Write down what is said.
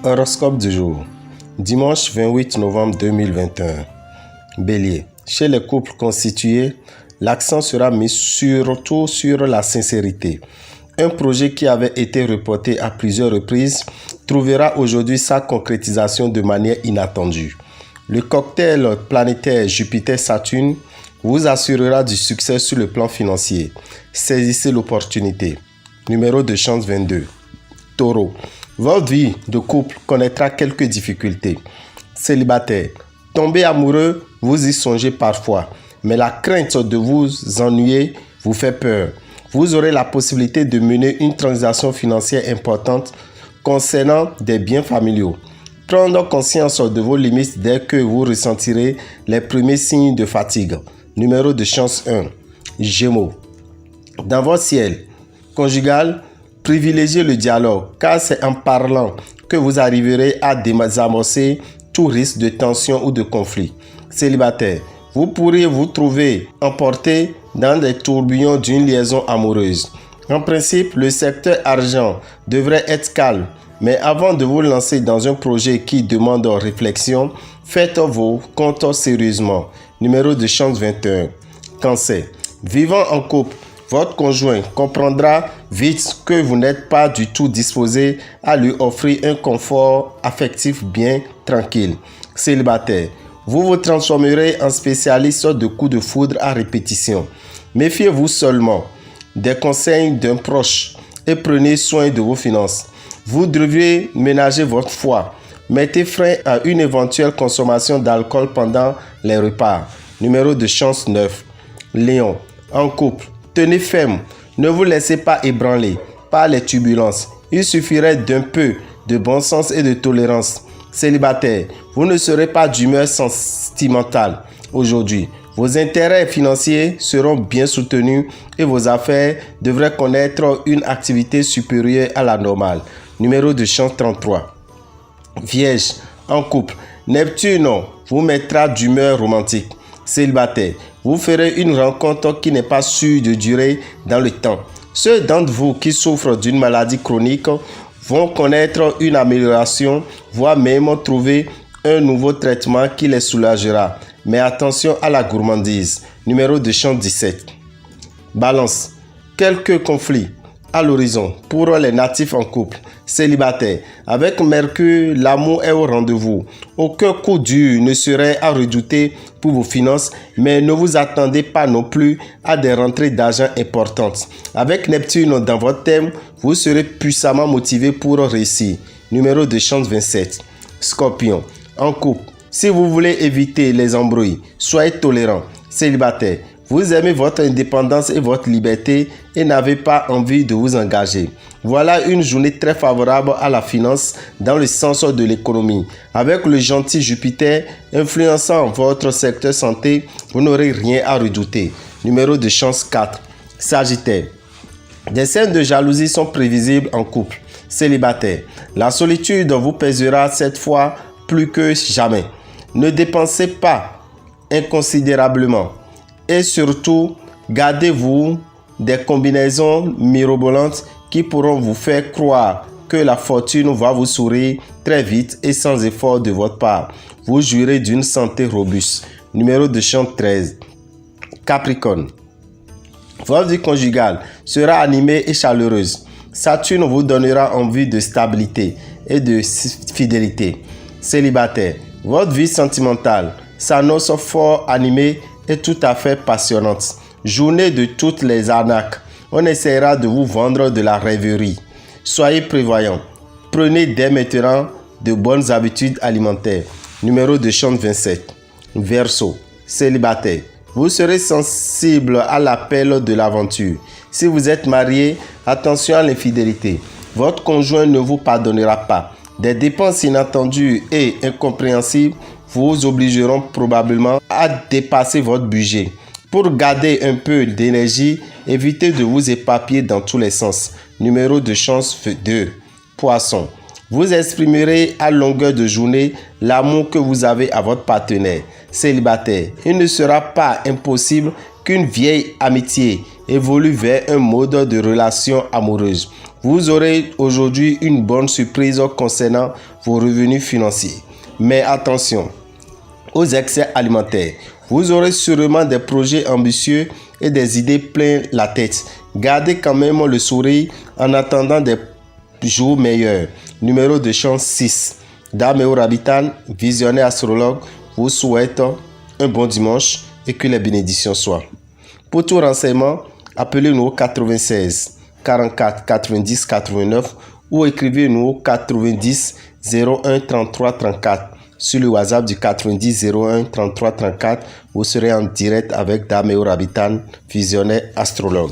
Horoscope du jour. Dimanche 28 novembre 2021. Bélier. Chez les couples constitués, l'accent sera mis surtout sur la sincérité. Un projet qui avait été reporté à plusieurs reprises trouvera aujourd'hui sa concrétisation de manière inattendue. Le cocktail planétaire Jupiter-Saturne vous assurera du succès sur le plan financier. Saisissez l'opportunité. Numéro de chance 22. Taureau. Votre vie de couple connaîtra quelques difficultés. Célibataire. Tomber amoureux, vous y songez parfois, mais la crainte de vous ennuyer vous fait peur. Vous aurez la possibilité de mener une transaction financière importante concernant des biens familiaux. Prendre conscience de vos limites dès que vous ressentirez les premiers signes de fatigue. Numéro de chance 1. Gémeaux. Dans votre ciel conjugal, privilégiez le dialogue, car c'est en parlant que vous arriverez à désamorcer tout risque de tension ou de conflit. Célibataire, vous pourriez vous trouver emporté dans des tourbillons d'une liaison amoureuse. En principe, le secteur argent devrait être calme, mais avant de vous lancer dans un projet qui demande réflexion, faites vos comptes sérieusement. Numéro de chance 21. Cancer. Vivant en couple, votre conjoint comprendra vite que vous n'êtes pas du tout disposé à lui offrir un confort affectif bien tranquille. Célibataire, vous vous transformerez en spécialiste de coups de foudre à répétition. Méfiez-vous seulement des conseils d'un proche et prenez soin de vos finances. Vous devriez ménager votre foi. Mettez frein à une éventuelle consommation d'alcool pendant les repas. Numéro de chance 9. Lion, en couple. Tenez ferme, ne vous laissez pas ébranler par les turbulences. Il suffirait d'un peu de bon sens et de tolérance. Célibataire, vous ne serez pas d'humeur sentimentale aujourd'hui. Vos intérêts financiers seront bien soutenus et vos affaires devraient connaître une activité supérieure à la normale. Numéro de chance 33. Vierge, en couple. Neptune vous mettra d'humeur romantique. Célibataire, vous ferez une rencontre qui n'est pas sûre de durer dans le temps. Ceux d'entre vous qui souffrent d'une maladie chronique vont connaître une amélioration, voire même trouver un nouveau traitement qui les soulagera. Mais attention à la gourmandise. Numéro de chance 17. Balance. Quelques conflits à l'horizon pour les natifs en couple. Célibataire. Avec Mercure, l'amour est au rendez-vous. Aucun coup dur ne serait à redouter pour vos finances, mais ne vous attendez pas non plus à des rentrées d'argent importantes. Avec Neptune dans votre thème, vous serez puissamment motivé pour réussir. Numéro de chance 27. Scorpion. En couple. Si vous voulez éviter les embrouilles, soyez tolérant. Célibataire. Vous aimez votre indépendance et votre liberté et n'avez pas envie de vous engager. Voilà une journée très favorable à la finance dans le sens de l'économie. Avec le gentil Jupiter influençant votre secteur santé, vous n'aurez rien à redouter. Numéro de chance 4. Sagittaire. Des scènes de jalousie sont prévisibles en couple. Célibataire. La solitude vous pèsera cette fois plus que jamais. Ne dépensez pas inconsidérablement. Et surtout, gardez-vous des combinaisons mirobolantes qui pourront vous faire croire que la fortune va vous sourire très vite et sans effort de votre part. Vous jouirez d'une santé robuste. Numéro de chance 13. Capricorne. Votre vie conjugale sera animée et chaleureuse. Saturne vous donnera envie de stabilité et de fidélité. Célibataire. Votre vie sentimentale s'annonce fort animée et tout à fait passionnante. Journée de toutes les arnaques. On essaiera de vous vendre de la rêverie. Soyez prévoyants. Prenez dès maintenant de bonnes habitudes alimentaires. Numéro de chance 27. Verseau. Célibataire. Vous serez sensible à l'appel de l'aventure. Si vous êtes marié, attention à l'infidélité. Votre conjoint ne vous pardonnera pas. Des dépenses inattendues et incompréhensibles vous obligeront probablement à dépasser votre budget. Pour garder un peu d'énergie, évitez de vous éparpiller dans tous les sens. Numéro de chance 2. Poisson. Vous exprimerez à longueur de journée l'amour que vous avez à votre partenaire. Célibataire. Il ne sera pas impossible qu'une vieille amitié évolue vers un mode de relation amoureuse. Vous aurez aujourd'hui une bonne surprise concernant vos revenus financiers. Mais attention aux excès alimentaires. Vous aurez sûrement des projets ambitieux et des idées plein la tête. Gardez quand même le sourire en attendant des jours meilleurs. Numéro de chance 6. Dame Rabitan, visionnaire astrologue, vous souhaite un bon dimanche et que les bénédictions soient. Pour tout renseignement, appelez-nous au 96 44 90 89 ou écrivez-nous au 90 01 33 34. Sur le WhatsApp du 90 01 33 34, vous serez en direct avec Dame Rabitan, visionnaire astrologue.